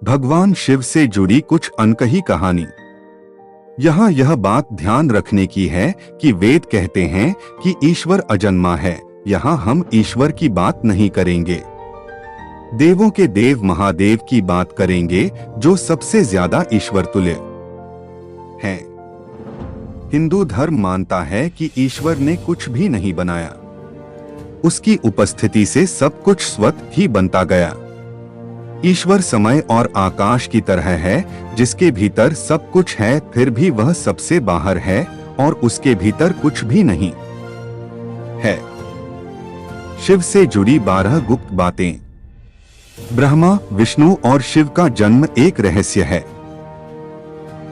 भगवान शिव से जुड़ी कुछ अनकही कहानी। यहाँ यह बात ध्यान रखने की है कि वेद कहते हैं कि ईश्वर अजन्मा है। यहाँ हम ईश्वर की बात नहीं करेंगे, देवों के देव महादेव की बात करेंगे, जो सबसे ज्यादा ईश्वर तुल्य है। हिंदू धर्म मानता है कि ईश्वर ने कुछ भी नहीं बनाया, उसकी उपस्थिति से सब कुछ स्वतः ही बनता गया। ईश्वर समय और आकाश की तरह है, जिसके भीतर सब कुछ है, फिर भी वह सबसे बाहर है और उसके भीतर कुछ भी नहीं है। शिव से जुड़ी 12 गुप्त बातें। ब्रह्मा, विष्णु और शिव का जन्म एक रहस्य है।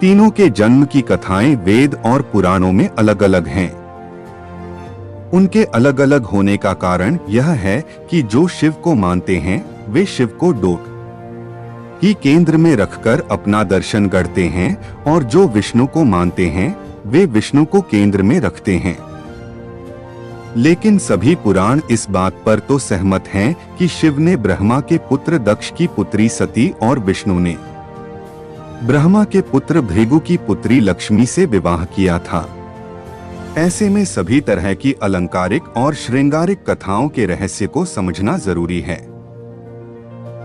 तीनों के जन्म की कथाएं वेद और पुराणों में अलग अलग हैं। उनके अलग अलग होने का कारण यह है कि जो शिव को मानते हैं वे शिव को डोक ही केंद्र में रखकर अपना दर्शन गढ़ते हैं, और जो विष्णु को मानते हैं वे विष्णु को केंद्र में रखते हैं। लेकिन सभी पुराण इस बात पर तो सहमत हैं कि शिव ने ब्रह्मा के पुत्र दक्ष की पुत्री सती और विष्णु ने ब्रह्मा के पुत्र भृगु की पुत्री लक्ष्मी से विवाह किया था। ऐसे में सभी तरह की अलंकारिक और श्रृंगारिक कथाओं के रहस्य को समझना जरूरी है।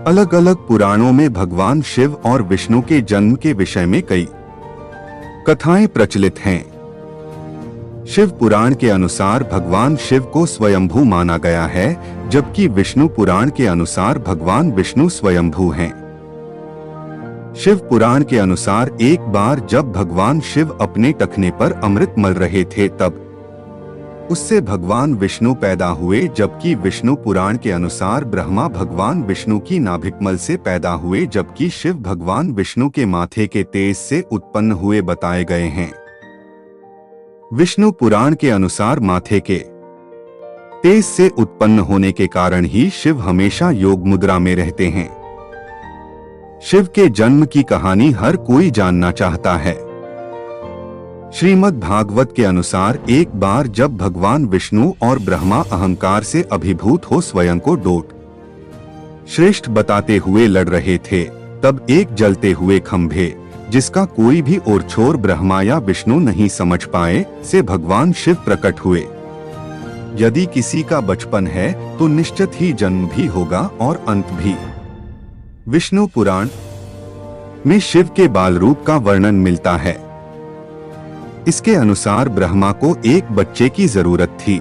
अलग अलग पुराणों में भगवान शिव और विष्णु के जन्म के विषय में कई कथाएं प्रचलित हैं। शिव पुराण के अनुसार भगवान शिव को स्वयंभू माना गया है, जबकि विष्णु पुराण के अनुसार भगवान विष्णु स्वयंभू हैं। शिव पुराण के अनुसार एक बार जब भगवान शिव अपने टखने पर अमृत मल रहे थे, तब उससे भगवान विष्णु पैदा हुए, जबकि विष्णु पुराण के अनुसार ब्रह्मा भगवान विष्णु की नाभिकमल से पैदा हुए, जबकि शिव भगवान विष्णु के माथे के तेज से उत्पन्न हुए बताए गए हैं। विष्णु पुराण के अनुसार माथे के तेज से उत्पन्न होने के कारण ही शिव हमेशा योग मुद्रा में रहते हैं। शिव के जन्म की कहानी हर कोई जानना चाहता है। श्रीमद् भागवत के अनुसार एक बार जब भगवान विष्णु और ब्रह्मा अहंकार से अभिभूत हो स्वयं को डोट श्रेष्ठ बताते हुए लड़ रहे थे, तब एक जलते हुए खंभे, जिसका कोई भी ओर छोर ब्रह्मा या विष्णु नहीं समझ पाए, से भगवान शिव प्रकट हुए। यदि किसी का बचपन है तो निश्चित ही जन्म भी होगा और अंत भी। विष्णु पुराण में शिव के बाल रूप का वर्णन मिलता है। इसके अनुसार ब्रह्मा को एक बच्चे की जरूरत थी।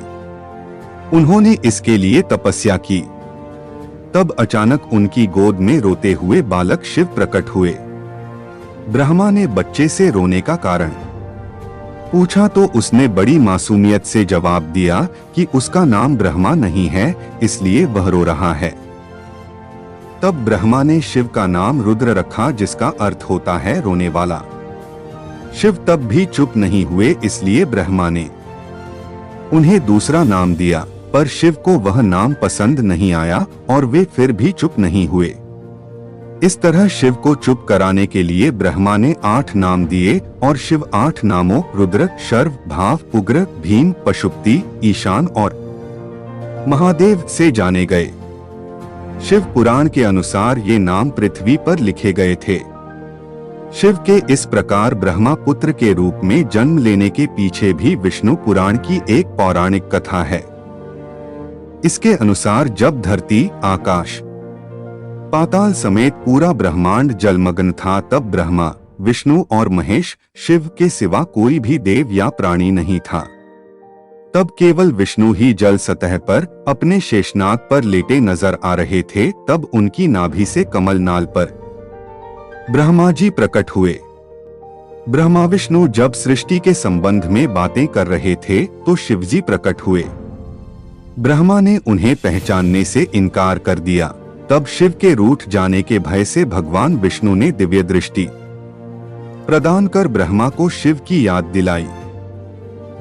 उन्होंने इसके लिए तपस्या की। तब अचानक उनकी गोद में रोते हुए बालक शिव प्रकट हुए। ब्रह्मा ने बच्चे से रोने का कारण पूछा तो उसने बड़ी मासूमियत से जवाब दिया कि उसका नाम ब्रह्मा नहीं है, इसलिए वह रो रहा है। तब ब्रह्मा ने शिव का नाम रुद्र रखा, जिसका अर्थ होता है रोने वाला। शिव तब भी चुप नहीं हुए, इसलिए ब्रह्मा ने उन्हें दूसरा नाम दिया, पर शिव को वह नाम पसंद नहीं आया और वे फिर भी चुप नहीं हुए। इस तरह शिव को चुप कराने के लिए ब्रह्मा ने 8 नाम दिए और शिव 8 नामों रुद्र, शर्व, भाव, उग्र, भीम, पशुपति, ईशान और महादेव से जाने गए। शिव पुराण के अनुसार ये नाम पृथ्वी पर लिखे गए थे। शिव के इस प्रकार ब्रह्मा पुत्र के रूप में जन्म लेने के पीछे भी विष्णु पुराण की एक पौराणिक कथा है। इसके अनुसार जब धरती, आकाश, पाताल समेत पूरा ब्रह्मांड जलमग्न था, तब ब्रह्मा, विष्णु और महेश, शिव के सिवा कोई भी देव या प्राणी नहीं था। तब केवल विष्णु ही जल सतह पर अपने शेषनाग पर लेटे नजर आ रहे थे। तब उनकी नाभि से कमल नाल पर ब्रह्मा जी प्रकट हुए। ब्रह्मा विष्णु जब सृष्टि के संबंध में बातें कर रहे थे तो शिवजी प्रकट हुए। ब्रह्मा ने उन्हें पहचानने से इनकार कर दिया। तब शिव के रूठ जाने के भय से भगवान विष्णु ने दिव्य दृष्टि प्रदान कर ब्रह्मा को शिव की याद दिलाई।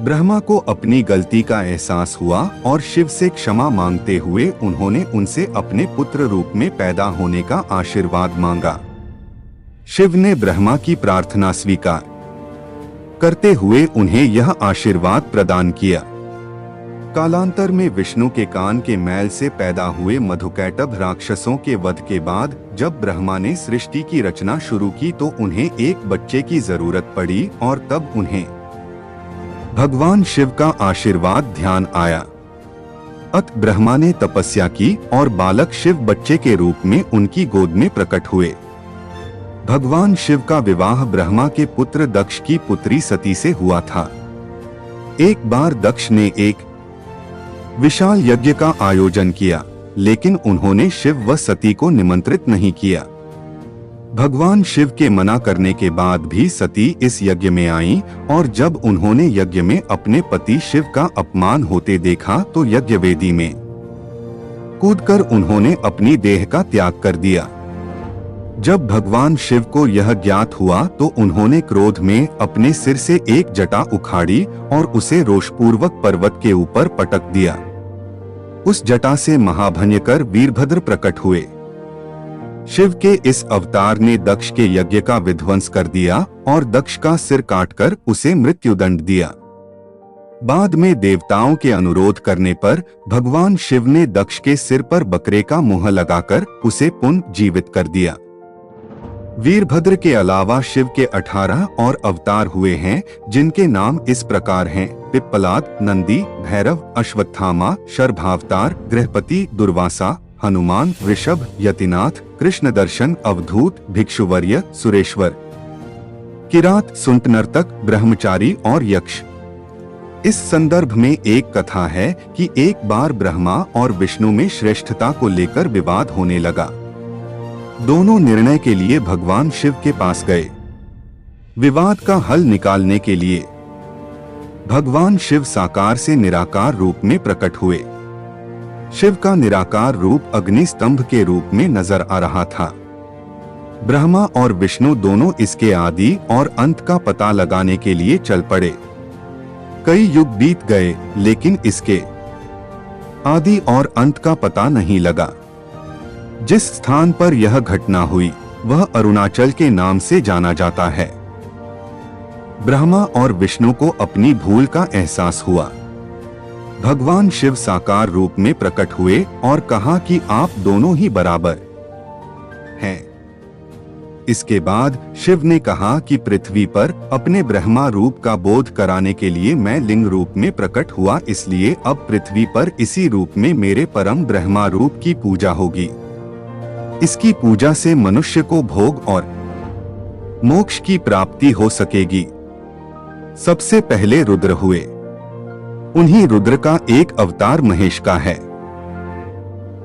ब्रह्मा को अपनी गलती का एहसास हुआ और शिव से क्षमा मांगते हुए उन्होंने उनसे अपने पुत्र रूप में पैदा होने का आशीर्वाद मांगा। शिव ने ब्रह्मा की प्रार्थना स्वीकार करते हुए उन्हें यह आशीर्वाद प्रदान किया कालांतर में विष्णु के कान के मैल से पैदा हुए मधुकैटभ राक्षसों के वध के बाद जब ब्रह्मा ने सृष्टि की रचना शुरू की तो उन्हें एक बच्चे की जरूरत पड़ी और तब उन्हें भगवान शिव का आशीर्वाद ध्यान आया। अत ब्रह्मा ने तपस्या की और बालक शिव बच्चे के रूप में उनकी गोद में प्रकट हुए। भगवान शिव का विवाह ब्रह्मा के पुत्र दक्ष की पुत्री सती से हुआ था। एक बार दक्ष ने एक विशाल यज्ञ का आयोजन किया, लेकिन उन्होंने शिव व सती को निमंत्रित नहीं किया। भगवान शिव के मना करने के बाद भी सती इस यज्ञ में आईं और जब उन्होंने यज्ञ में अपने पति शिव का अपमान होते देखा तो यज्ञ वेदी में कूदकर उन्होंने अपनी देह का त्याग कर दिया। जब भगवान शिव को यह ज्ञात हुआ तो उन्होंने क्रोध में अपने सिर से एक जटा उखाड़ी और उसे रोषपूर्वक पर्वत के ऊपर पटक दिया। उस जटा से महाभयंकर वीरभद्र प्रकट हुए। शिव के इस अवतार ने दक्ष के यज्ञ का विध्वंस कर दिया और दक्ष का सिर काटकर उसे मृत्युदंड दिया। बाद में देवताओं के अनुरोध करने पर भगवान शिव ने दक्ष के सिर पर बकरे का मुंह लगाकर उसे पुनः जीवित कर दिया। वीरभद्र के अलावा शिव के 18 और अवतार हुए हैं, जिनके नाम इस प्रकार हैं: पिप्पलाद, नंदी, भैरव, अश्वत्थामा, शर्भावतार, गृहपति, दुर्वासा, हनुमान, ऋषभ, यतिनाथ, कृष्ण दर्शन, अवधूत, भिक्षुवर्य, सुरेश्वर, किरात, सुंट नर्तक, ब्रह्मचारी और यक्ष। इस संदर्भ में एक कथा है कि एक बार ब्रह्मा और विष्णु में श्रेष्ठता को लेकर विवाद होने लगा। दोनों निर्णय के लिए भगवान शिव के पास गए। विवाद का हल निकालने के लिए भगवान शिव साकार से निराकार रूप में प्रकट हुए। शिव का निराकार रूप अग्नि स्तंभ के रूप में नजर आ रहा था। ब्रह्मा और विष्णु दोनों इसके आदि और अंत का पता लगाने के लिए चल पड़े। कई युग बीत गए, लेकिन इसके आदि और अंत का पता नहीं लगा। जिस स्थान पर यह घटना हुई वह अरुणाचल के नाम से जाना जाता है। ब्रह्मा और विष्णु को अपनी भूल का एहसास हुआ। भगवान शिव साकार रूप में प्रकट हुए और कहा कि आप दोनों ही बराबर हैं। इसके बाद शिव ने कहा कि पृथ्वी पर अपने ब्रह्मा रूप का बोध कराने के लिए मैं लिंग रूप में प्रकट हुआ, इसलिए अब पृथ्वी पर इसी रूप में मेरे परम ब्रह्मा रूप की पूजा होगी। इसकी पूजा से मनुष्य को भोग और मोक्ष की प्राप्ति हो सकेगी। सबसे पहले रुद्र हुए। उन्हीं रुद्र का एक अवतार महेश का है।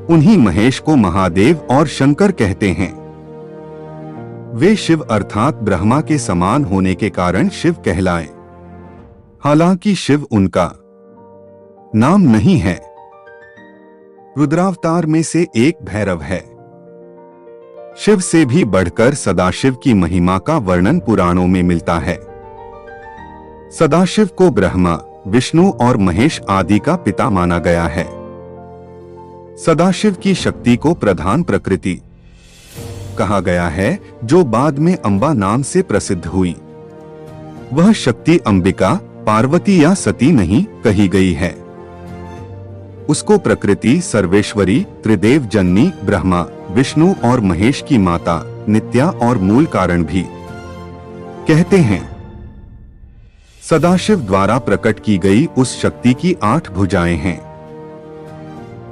उन्हीं महेश को महादेव और शंकर कहते हैं। वे शिव अर्थात ब्रह्मा के समान होने के कारण शिव कहलाए। हालांकि शिव उनका नाम नहीं है। रुद्रावतार में से एक भैरव है। शिव से भी बढ़कर सदाशिव की महिमा का वर्णन पुराणों में मिलता है। सदाशिव को ब्रह्मा, विष्णु और महेश आदि का पिता माना गया है। सदाशिव की शक्ति को प्रधान प्रकृति कहा गया है, जो बाद में अंबा नाम से प्रसिद्ध हुई। वह शक्ति अंबिका, पार्वती या सती नहीं कही गई है। उसको प्रकृति, सर्वेश्वरी, त्रिदेव जननी, ब्रह्मा, विष्णु और महेश की माता, नित्या और मूल कारण भी कहते हैं। सदाशिव द्वारा प्रकट की गई उस शक्ति की 8 भुजाएं हैं।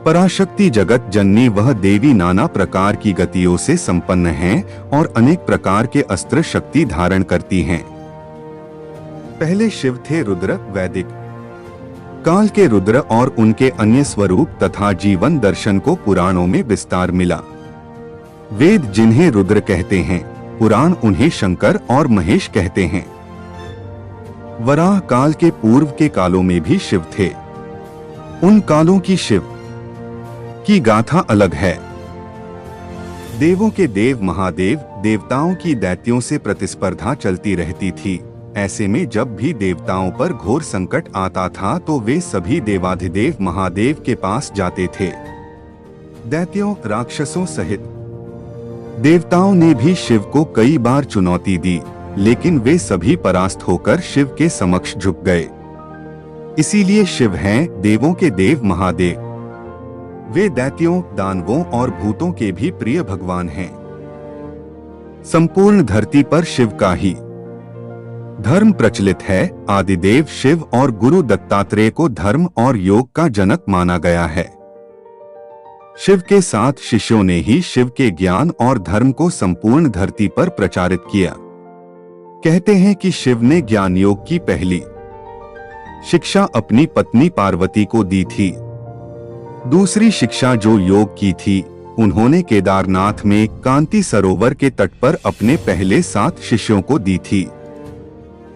पराशक्ति जगत जननी वह देवी नाना प्रकार की गतियों से संपन्न हैं और अनेक प्रकार के अस्त्र शक्ति धारण करती हैं। पहले शिव थे रुद्र, वैदिक काल के रुद्र और उनके अन्य स्वरूप तथा जीवन दर्शन को पुराणों में विस्तार मिला। वेद जिन्हें रुद्र कहते हैं, पुराण उन्हें शंकर और महेश कहते हैं। वराह काल के पूर्व के कालों में भी शिव थे। उन कालों की शिव की गाथा अलग है। देवों के देव महादेव, देवताओं की दैत्यों से प्रतिस्पर्धा चलती रहती थी। ऐसे में जब भी देवताओं पर घोर संकट आता था तो वे सभी देवाधिदेव महादेव के पास जाते थे। दैत्यों, राक्षसों सहित देवताओं ने भी शिव को कई बार चुनौती दी, लेकिन वे सभी परास्त होकर शिव के समक्ष झुक गए। इसीलिए शिव हैं देवों के देव महादेव। वे दैत्यों, दानवों और भूतों के भी प्रिय भगवान हैं। संपूर्ण धरती पर शिव का ही धर्म प्रचलित है। आदिदेव शिव और गुरु दत्तात्रेय को धर्म और योग का जनक माना गया है। शिव के 7 शिष्यों ने ही शिव के ज्ञान और धर्म को संपूर्ण धरती पर प्रचारित किया। कहते हैं कि शिव ने ज्ञान योग की पहली शिक्षा अपनी पत्नी पार्वती को दी थी। दूसरी शिक्षा जो योग की थी, उन्होंने केदारनाथ में कांति सरोवर के तट पर अपने पहले 7 शिष्यों को दी थी।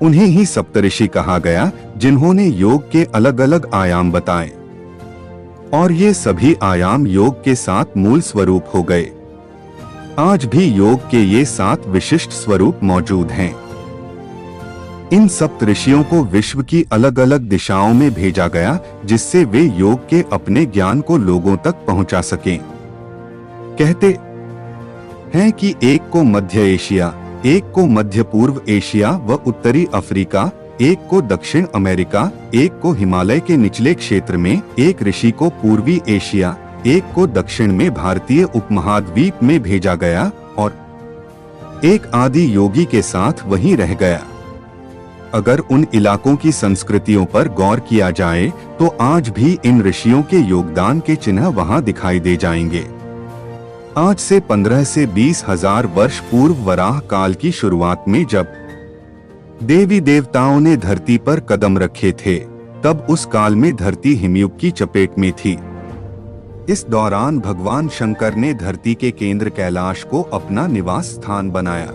उन्हें ही सप्तऋषि कहा गया, जिन्होंने योग के अलग अलग आयाम बताए और ये सभी आयाम योग के 7 मूल स्वरूप हो गए। आज भी योग के ये 7 विशिष्ट स्वरूप मौजूद हैं। इन सप्तऋषियों को विश्व की अलग अलग दिशाओं में भेजा गया, जिससे वे योग के अपने ज्ञान को लोगों तक पहुंचा सकें। कहते हैं कि एक को मध्य एशिया, एक को मध्य पूर्व एशिया व उत्तरी अफ्रीका, एक को दक्षिण अमेरिका, एक को हिमालय के निचले क्षेत्र में, एक ऋषि को पूर्वी एशिया, एक को दक्षिण में भारतीय उपमहाद्वीप में भेजा गया और एक आदि योगी के साथ वहीं रह गया। अगर उन इलाकों की संस्कृतियों पर गौर किया जाए तो आज भी इन ऋषियों के योगदान के चिन्ह वहां दिखाई दे जाएंगे। आज से 15 से 20 हजार वर्ष पूर्व वराह काल की शुरुआत में जब देवी देवताओं ने धरती पर कदम रखे थे, तब उस काल में धरती हिमयुग की चपेट में थी। इस दौरान भगवान शंकर ने धरती के केंद्र कैलाश को अपना निवास स्थान बनाया।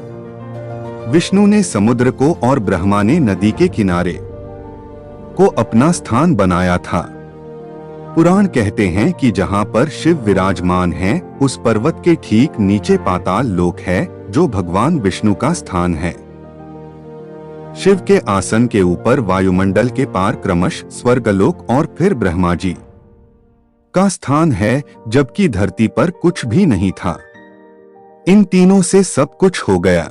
विष्णु ने समुद्र को और ब्रह्मा ने नदी के किनारे को अपना स्थान बनाया था। पुराण कहते हैं कि जहां पर शिव विराजमान हैं, उस पर्वत के ठीक नीचे पाताल लोक है, जो भगवान विष्णु का स्थान है। शिव के आसन के ऊपर वायुमंडल के पार क्रमश स्वर्गलोक और फिर ब्रह्मा जी का स्थान है, जबकि धरती पर कुछ भी नहीं था। इन तीनों से सब कुछ हो गया।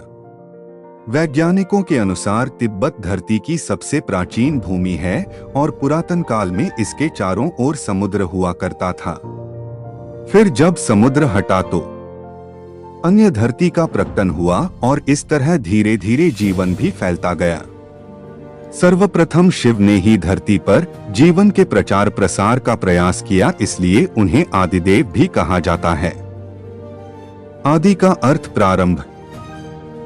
वैज्ञानिकों के अनुसार तिब्बत धरती की सबसे प्राचीन भूमि है और पुरातन काल में इसके चारों ओर समुद्र हुआ करता था। फिर जब समुद्र हटा तो अन्य धरती का प्रकटन हुआ और इस तरह धीरे धीरे जीवन भी फैलता गया। सर्वप्रथम शिव ने ही धरती पर जीवन के प्रचार प्रसार का प्रयास किया, इसलिए उन्हें आदिदेव भी कहा जाता है। आदि का अर्थ प्रारंभ।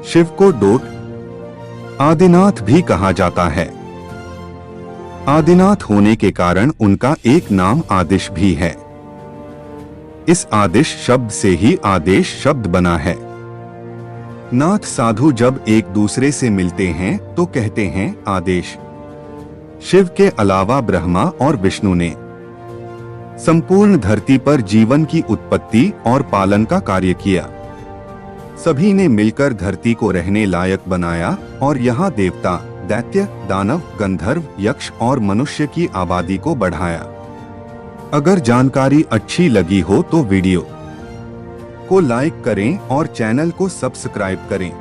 शिव को डोट आदिनाथ भी कहा जाता है। आदिनाथ होने के कारण उनका एक नाम आदिश भी है। इस आदिश शब्द से ही आदेश शब्द बना है। नाथ साधु जब एक दूसरे से मिलते हैं तो कहते हैं आदेश। शिव के अलावा ब्रह्मा और विष्णु ने संपूर्ण धरती पर जीवन की उत्पत्ति और पालन का कार्य किया। सभी ने मिलकर धरती को रहने लायक बनाया और यहाँ देवता, दैत्य, दानव, गंधर्व, यक्ष और मनुष्य की आबादी को बढ़ाया। अगर जानकारी अच्छी लगी हो तो वीडियो को लाइक करें और चैनल को सब्सक्राइब करें।